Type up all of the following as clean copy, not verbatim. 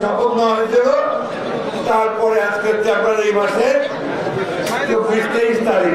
শপথ নেওয়া হয়েছিল। তারপরে আজকে ফেব্রুয়ারি মাসের 24-23 তারিখ,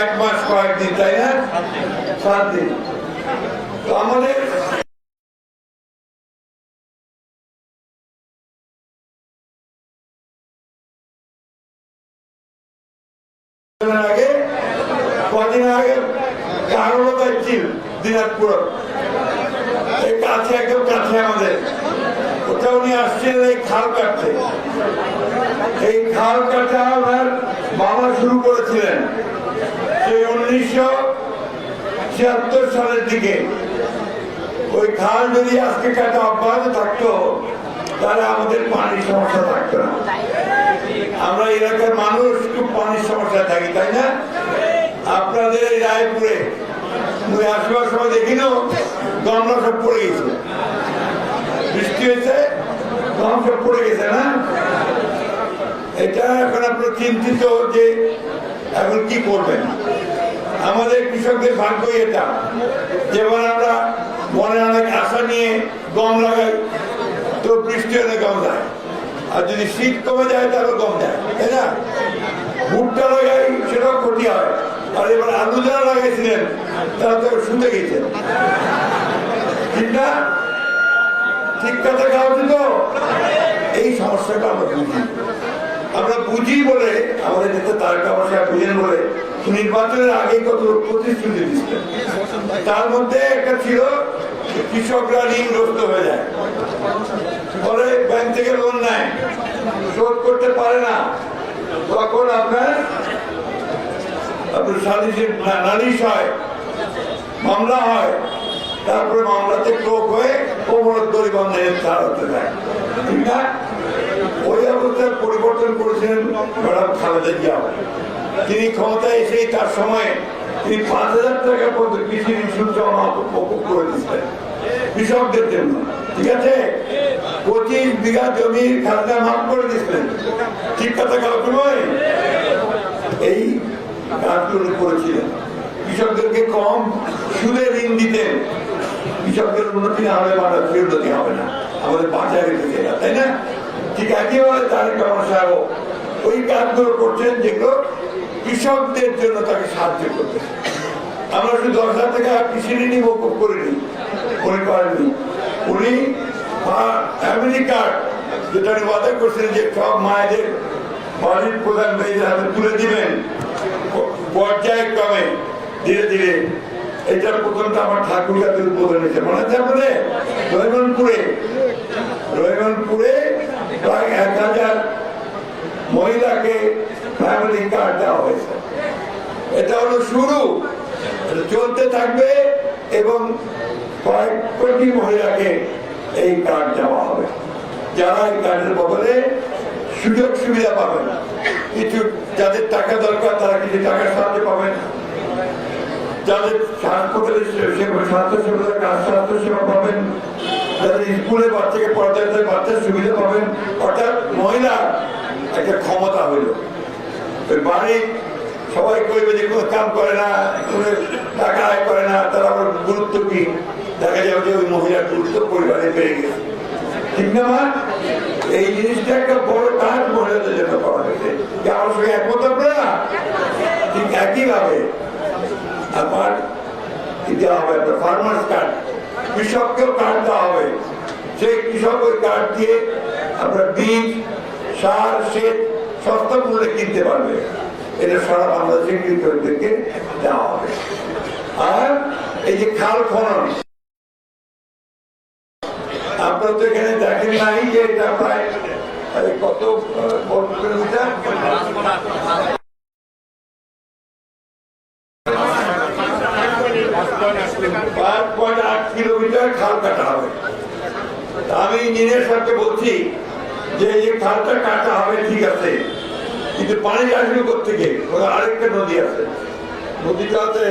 1 মাস কয়েকদিন, তাই না? 7 দিন। তো আমাদের আগে কদিন আগে কারণও পাচ্ছিল দিনাজপুর এই কাছে, একদম কাছে আমাদের। ওটা উনি আসছিলেন এই খাল কাটতে। এই খাল কাটা ওনার বাবা শুরু করেছিলেন সেই 1976 সালের দিকে। ওই খাল যদি আজকে কাটা অব্যাহত থাকতো তাহলে আমাদের পানির সমস্যা থাকতো না। আমরা এলাকার মানুষ খুব পানির সমস্যা থাকি, তাই না? আপনাদের এই রায়পুরে আসবার সময় দেখিল গমলা সব পড়ে গেছে, বৃষ্টি হয়েছে, গম সব পড়ে গেছে না? এটা এখন আপনার চিন্তিত যে এখন কি করবেন। আমাদের কৃষকদের ভাগ্য এটা, যেমন আমরা মনে অনেক আশা নিয়ে গম লাগাই, তো বৃষ্টি হলে গম যায়, আর যদি শীত কমে যায় তাহলে গম যায়, তাই না? ভুট্টা লাগাই, সেটাও ক্ষতি হয়। আর এবার আলু যারা লাগাইছিলেন তারা তো শুতে গেছেন, ঠিক না? ঠিক কথা খাওয়া দিত। এই সমস্যাটা আমরা বুঝি বলে আমাদের নেতা তারেক রহমান সাহেব বুঝেন বলে নির্বাচনের আগে কত প্রতিশ্রুতি দিচ্ছিলেন। তার মধ্যে একটা ছিল কৃষকরা ঋণগ্রস্ত হয়ে যায়, পরে ব্যাংক থেকে লোন নেয়, শোধ করতে পারে না, তখন আপনার নালিশ হয়, মামলা হয়, তারপরে মামলাতে ক্লোক হয়ে অবরোধ বন্ধের ছাড় হতে যায়, ঠিক না? ওই অবস্থার পরিবর্তন করেছিলেন ম্যাডাম খালেদা জিয়া। তিনি ক্ষমতায় এসেই তার সময় তিনি 5,000 টাকা পর্যন্ত কৃষি ঋণ শুল্ক মকুব করে দিচ্ছেন কৃষকদের জন্য, ঠিক আছে? 25 বিঘা জমির খাজনা মাফ করে দিচ্ছেন, ঠিক কথা কালক্রমে এই কাজগুলো করেছিলেন। কৃষকদেরকে কম সুদে ঋণ দিতেন, কৃষকদের উন্নতি না হলে মানুষের উন্নতি হবে না, আমাদের বাজারে দিতে না, তাই না? ঠিক একইভাবে তারেক রহমান সাহেব ওই কাজগুলো করছেন যেগুলো কৃষকদের জন্য তাকে সাহায্য করতে। আমরা শুধু 10,000 টাকা কৃষি ঋণই মকুব করিনি, উনি করেননি। উনি ফ্যামিলি কার্ড, যেটা উনি ওয়াদা করছিলেন যে সব মায়েদের বাড়ির প্রধান মেয়েদের হাতে তুলে দিবেন পর্যায়ক্রমে ধীরে ধীরে। এটার প্রথমটা আমার ঠাকুরগাতে উদ্বোধন হয়েছে, মনে আছে আপনাদের? রহিমনপুরে প্রায় 1,000 মহিলাকে ফ্যামিলি কার্ড দেওয়া হয়েছে। এটা হলো শুরু, চলতে থাকবে এবং কয়েক কোটি মহিলাকে এই কার্ড দেওয়া হবে, যারা এই কার্ডের বদলে সুযোগ সুবিধা পাবেন। কিছু যাদের টাকা দরকার তারা কিছু টাকার সাহায্য পাবেন, যাদের হাসপাতালে স্বাস্থ্যসেবা পাবেন, যাদের স্কুলে বাচ্চাকে পড়াতে বাচ্চার সুবিধা পাবেন। অর্থাৎ মহিলা একটা ক্ষমতা হইল। ওই বাড়ি সবাই করবে যে কোনো কাম করে না, কোনো টাকা আয় করে না, তার আবার গুরুত্ব কি? দেখা যাবে যে ওই মহিলার গুরুত্ব পরিবারে বেড়ে গেছে, ঠিক না? মা, এই জিনিসটা একটা বড় কাজ মহিলাদের জন্য করা হয়েছে। আমার সঙ্গে একমত আপনারা? ঠিক একইভাবে আমার দেওয়া হবে আপনার ফার্মার্স কার্ড, কৃষককেও কার্ড দেওয়া হবে। সেই কৃষক ওই কার্ড দিয়ে আপনার বীজ, সার, সেচ সস্তা মূল্যে কিনতে পারবে। এটা সারা বাংলাদেশের কৃষকদেরকে দেওয়া হবে। আর এই যে খাল খনন, আপনারা তো এখানে দেখেন নাই যে এটা প্রায় কত কিলোমিটার, 5.8 কিলোমিটার খাল কাটা হবে। আমি ইঞ্জিনিয়ার সাহেবকে বলছি যে এই যে খালটা কাটা হবে ঠিক আছে, কিন্তু পানি আসবে কোথেকে? আরেকটা নদী আছে, নদীটাতে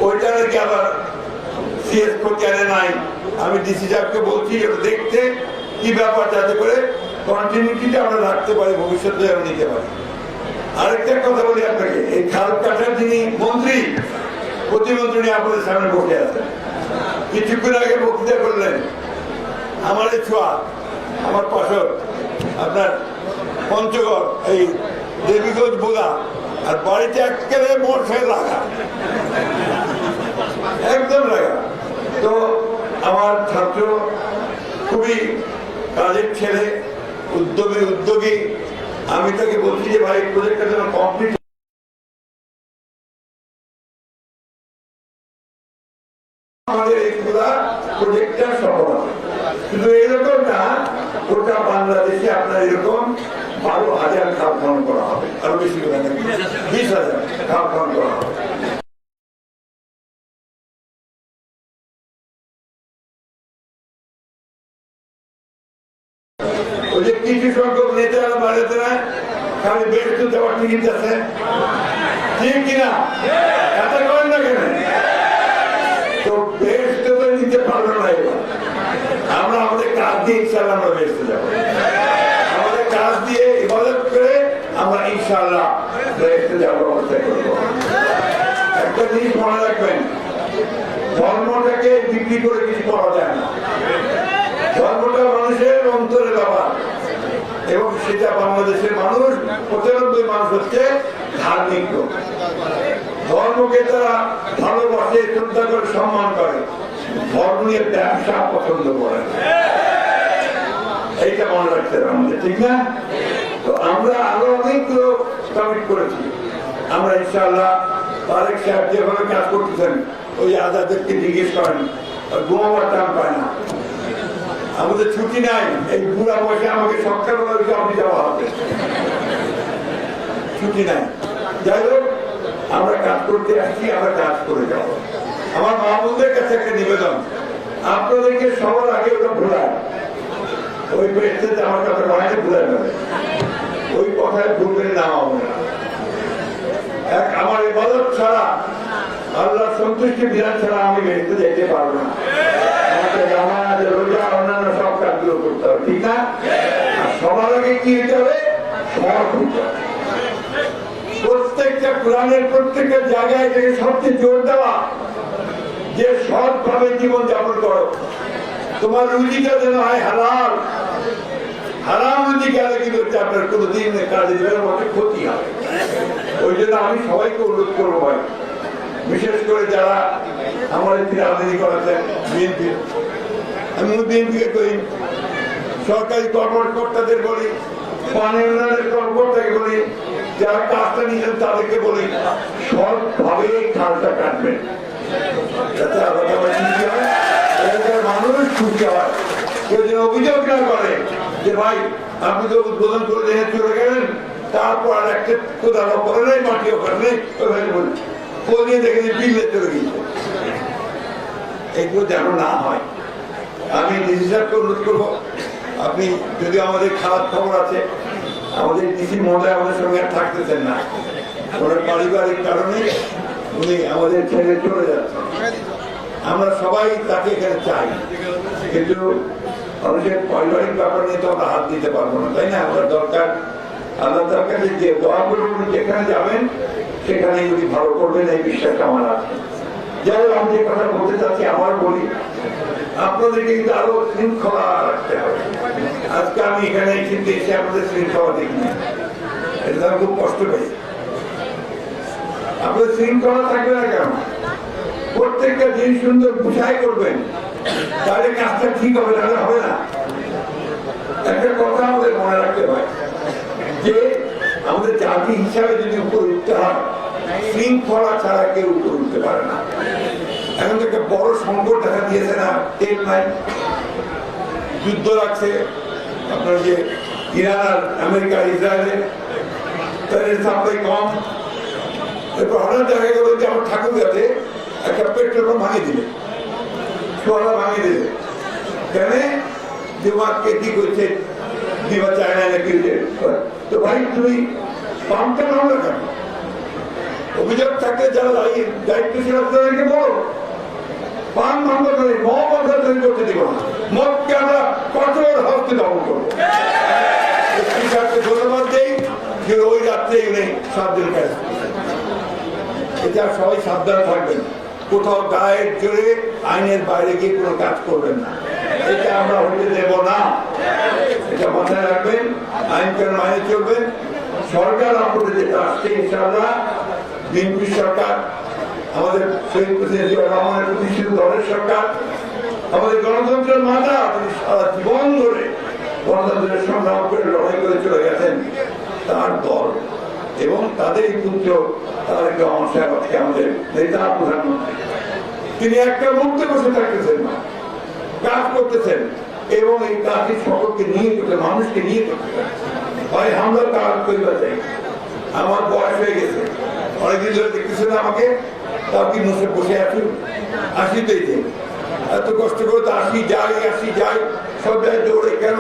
ওইটা নাকি আবার সিএস প্রচারে নাই। আমি ডিসি সাহেবকে বলছি দেখতে কি ব্যাপার, যাতে করে কন্টিনিউটিটা আমরা রাখতে পারি, ভবিষ্যতে নিতে পারি। আরেকটা কথা বলি আপনাকে, এই খাল কাটার যিনি মন্ত্রী, প্রতিমন্ত্রী আপনাদের সামনে বসে আছেন, কিছুক্ষণ আগে বক্তৃতা করলেন আমার এই ছোঁয়া, আমার পাশর আপনার পঞ্চগড়, এই দেবীগঞ্জ বোলা, আর বাড়িতে একেবারে মোটরসাইকেল লাগা, একদম লাগা। তো আমার ছাত্র খুবই কাজের ছেলে, উদ্যোগী। আমি তাকে বলছি যে ভাই প্রজেক্টটা যেন কমপ্লিট, আমাদের এই পুরা প্রজেক্টটা সফল হবে। শুধু এরকম না, গোটা বাংলাদেশে আপনার এরকম 12,000 খাল খনন করা হবে, আরো বেশি করে 20,000 খাল খনন করা হবে। ওই যে কিছু সংখ্যক নেতারা বাড়িতে খালি বেশ তো দেওয়ার টিকিট আছে, ঠিক কিনা? এত করেন না কেন? তো বেশ তো নিতে পারলো না। এবার আমরা আমাদের কাজ দিয়ে ইনশাল্লাহ আমরা বেসতে যাবো, আমাদের কাজ দিয়ে ইবাদত করে আমরা ইনশাল্লাহ বেসতে যাওয়ার অবস্থা করবো। একটা জিনিস মনে রাখবেন, ধর্মটাকে বিক্রি করে কিছু করা যায় না। ধর্মটা মানুষের অন্তরের ব্যাপার, এবং সেটা বাংলাদেশের মানুষ 95 মানুষ হচ্ছে ধার্মিক লোক। ধর্মকে তারা ভালোবাসে, শ্রদ্ধা করে, সম্মান করে, ধর্ম নিয়ে ব্যবসা পছন্দ করে, এইটা মনে রাখতে হবে আমাদের, ঠিক না? তো আমরা আরো অনেকগুলো কমিট করেছি। আমরা ইনশাআল্লাহ তারেক সাহেব যেভাবে কাজ করতেছেন, ওই আজাদেরকে জিজ্ঞেস করেন, ঘুমাবার টান পায় না, আমাদের ছুটি নাই, এই বুড়া বয়সে আমাকে সকালবেলা অফিস যাওয়া হবে, ছুটি নাই। যাই হোক, আমরা কাজ করতে আসছি, আমরা কাজ করে যাব। আমার মা বোনদের কাছে একটা নিবেদন, আপনাদেরকে সবার আগে ওটা ভুলায়, ওই পেটে আমার কথা নয়, ভুলায় যাবে, ওই কথায় ভুলবেন না। আমার ইবাদত ছাড়া, আল্লাহ সন্তুষ্টি বিধান ছাড়া আমি বেরোতে যেতে পারবো না। আমাকে নামাজ, রোজা, অন্যান্য সব কাজগুলো করতে হবে, ঠিক না? আর সবার আগে কি হতে হবে? সৎ হতে হবে। প্রত্যেকটা কোরআনের প্রত্যেকটা জায়গায় থেকে সবচেয়ে জোর দেওয়া যে সৎ ভাবে জীবন যাপন করো, তোমার রুজিটা যেন হয় হালাল। হারাম রুজি গেলে কিন্তু আপনার কোনোদিন কাজে দেওয়ার মতো ক্ষতি হবে। ওই জন্য আমি সবাইকে অনুরোধ করবো ভাই, বিশেষ করে যারা আমাদের রাজনীতি করেছেন, বিএনপি, আমি বিএনপিকে করি, সরকারি কর্মকর্তাদের বলি, পানি উন্নয়নের কর্মকর্তাকে বলি, যারা কাজটা নিয়েছেন তাদেরকে বলি, সৎভাবে খালটা কাটবেন, যাতে আলাদা খুশি হয়, মানুষ খুশি হয়। কেউ যেন অভিযোগ না করে যে ভাই আপনি তো উদ্বোধন করে দেখে চলে গেলেন, তারপর আর একটা কোথাও করে নেই, মাটিও করে নেই, ওইভাবে বলি নিয়ে দেখে বিলে চলে গিয়েছে। এগুলো যেন না হয়। আমি ডিসি সাহেবকে অনুরোধ করবো, আপনি যদি আমাদের খারাপ খবর আছে, আমাদের ডিসি মহোদয় আমাদের সঙ্গে আর থাকতেছেন না, ওনার পারিবারিক কারণে উনি আমাদের ছেড়ে চলে যাচ্ছেন। আমরা সবাই তাকে এখানে চাই, কিন্তু মানুষের পারিবারিক ব্যাপার নিয়ে তো আমরা হাত দিতে পারবো না, তাই না? আমরা দরকার আল্লাহ তার কাছে যে দোয়া করবেন, যেখানে যাবেন সেখানে যদি ভালো করবেন, এই বিশ্বাসটা আমার আছে। যাই হোক, আমি যে কথা বলতে চাচ্ছি আবার বলি, আপনাদেরকে কিন্তু আরো শৃঙ্খলা রাখতে হবে। আজকে আমি এখানে এসে আপনাদের শৃঙ্খলা দেখিনি, এটা খুব কষ্ট পাই। আপনাদের শৃঙ্খলা থাকবে না কেন? প্রত্যেকটা জিনিস সুন্দর বুঝাই করবেন, তাহলে কাজটা ঠিক হবে, তাহলে হবে না। একটা কথা আমাদের মনে রাখতে হয় যে আমাদের জাতি হিসাবে যদি উপরে উঠতে হয়, শৃঙ্খলা ছাড়া কেউ উপরে উঠতে পারে না। এখন তো একটা বড় সংকট দেখা দিয়েছে না, তেল নাই, যুদ্ধ লাগছে আপনার যে ইরান আর আমেরিকা ইসরায়েলের, তেলের সাপ্লাই কম। এরপর হঠাৎ দেখা গেল যে আমার ঠাকুরগাতে একটা পেট্রোল পাম্প ভাঙিয়ে দিলে, সোয়ালা ভাঙিয়ে দিলে, কেন? দিমাগকে কি করছে, দিবা চায় না নাকি? তো ভাই তুমি পাম্পটা ভাঙলো কেন? অভিযোগ থাকলে যারা দায়িত্বশীল আপনাদেরকে বলো, পাম্প ভাঙলো তৈরি, মদ ব্যবসা তৈরি করতে দিব না, মদকে আমরা কঠোর হস্তে দমন করবো। ধন্যবাদ দেই। ওই রাত্রে উনি 7 দিন কাজ করছেন। এটা সবাই সাবধানে থাকবেন, কোথাও গায়ের জোরে আইনের বাইরে গিয়ে কোনো কাজ করবেন না, এটা আমরা হতে দেব না। এটা মাথায় রাখবেন, আইন কানুন মাইনে চলবেন। সরকার আপনাদের যেটা আসছে ইনশাআল্লাহ বিএনপি সরকার, আমাদের শহীদ প্রেসিডেন্ট জিয়া রহমানের প্রতিষ্ঠিত দলের সরকার, আমাদের গণতন্ত্রের মাতা সারা জীবন ধরে গণতন্ত্রের সংগ্রাম করে লড়াই করে চলে গেছেন তার দল এবং তাদের পুত্র তারেক রহমান সাহেব আজকে আমাদের নেতা প্রধানমন্ত্রী। তিনি একটা মুহূর্তে বসে থাকতেছেন না, কাজ করতেছেন এবং এই কাজটি সকলকে নিয়ে করতে, মানুষকে নিয়ে করতেছেন। হয় আমরা কাজ করিবার চাই। আমার বয়স হয়ে গেছে, অনেকদিন ধরে দেখতেছেন আমাকে, তাও কি মুখে বসে আছি, আসিতেই যে এত কষ্ট করে তো আসি যাই সব জায়গায় দৌড়ে কেন,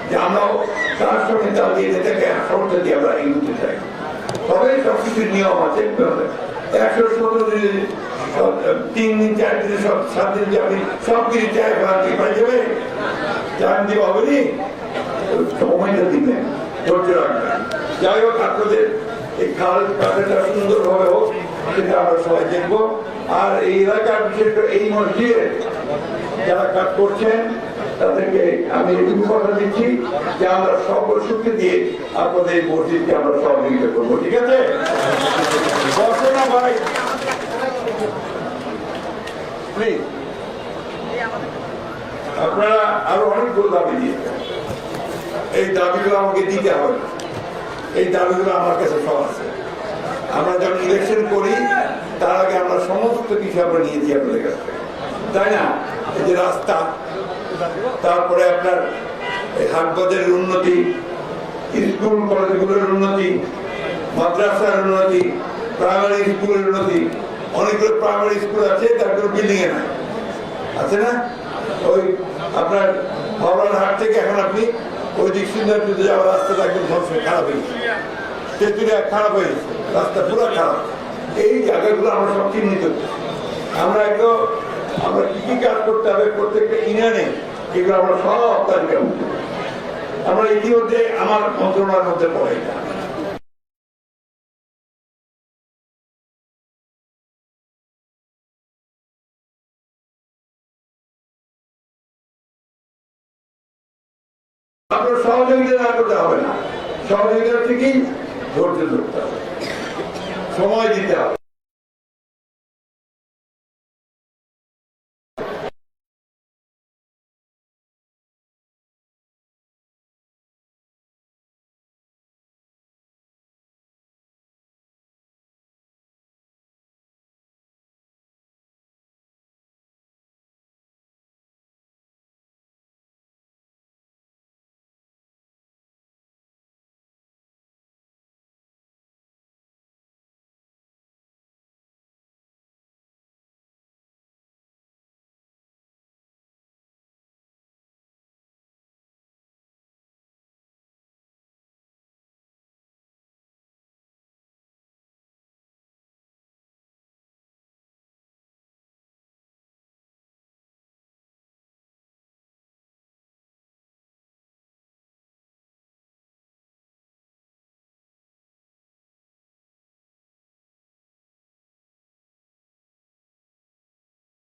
যে আমরাও তার সঙ্গে চালিয়ে যেটাকে সমর্থন দিয়ে আমরা এগোতে চাই। তবে সবকিছুর নিয়ম আছে, 117 দিনে 3 দিন 4 দিনে 7 দিন যাবে, সব কিছু চায় পাই যাবে, চান দিব হবে নি, সময়টা দিবেন, ধৈর্য রাখবেন। যাই হোক, আপনাদের এই কাজটা সুন্দরভাবে হোক, সেটা আমরা সবাই দেখবো। আর এই এলাকার বিশেষ করে এই মসজিদে যারা কাজ করছেন তাদেরকে আমি এটুকু কথা দিচ্ছি যে আমরা সকল শক্তি দিয়ে আপনাদের এই মসজিদকে আমরা সহযোগিতা করবো, ঠিক আছে? বসনা ভাই প্লিজ, আপনারা আরো অনেকগুলো দাবি দিয়েছেন, এই দাবিগুলো আমাকে দিতে হবে, এই দাবিগুলো আমার কাছে সব আছে। আমরা যখন ইলেকশন করি তার আগে আমরা সমস্ত কিছু আমরা নিয়েছি আপনাদের কাছে, তাই না? এই যে রাস্তা, তারপরে আপনার হাট বাজারের উন্নতি, স্কুল কলেজগুলোর উন্নতি, মাদ্রাসার উন্নতি, প্রাইমারি স্কুলের উন্নতি। অনেকগুলো প্রাইমারি স্কুল আছে তার কোনো বিল্ডিং এ নাই, আছে না? ওই আপনার হাওড়ার হাট থেকে এখন আপনি ওই দিক সুন্দরপুর যাওয়ার রাস্তাটা একদম সবসময় খারাপ হয়ে গেছে, তেঁতুলিয়া খারাপ হয়ে গেছে, রাস্তা পুরো খারাপ। এই জায়গাগুলো আমরা সব চিহ্নিত, আমরা কি কি কাজ করতে হবে প্রত্যেকটা ইউনিয়নে, এগুলো আমরা সব তালিকা আমরা ইতিমধ্যে আমার মন্ত্রণালয়ের মধ্যে পড়ে। আপনার সহযোগিতা না করতে হবে না, সহযোগিতা থেকেই ধৈর্য ধরতে হবে, সময় দিতে হবে।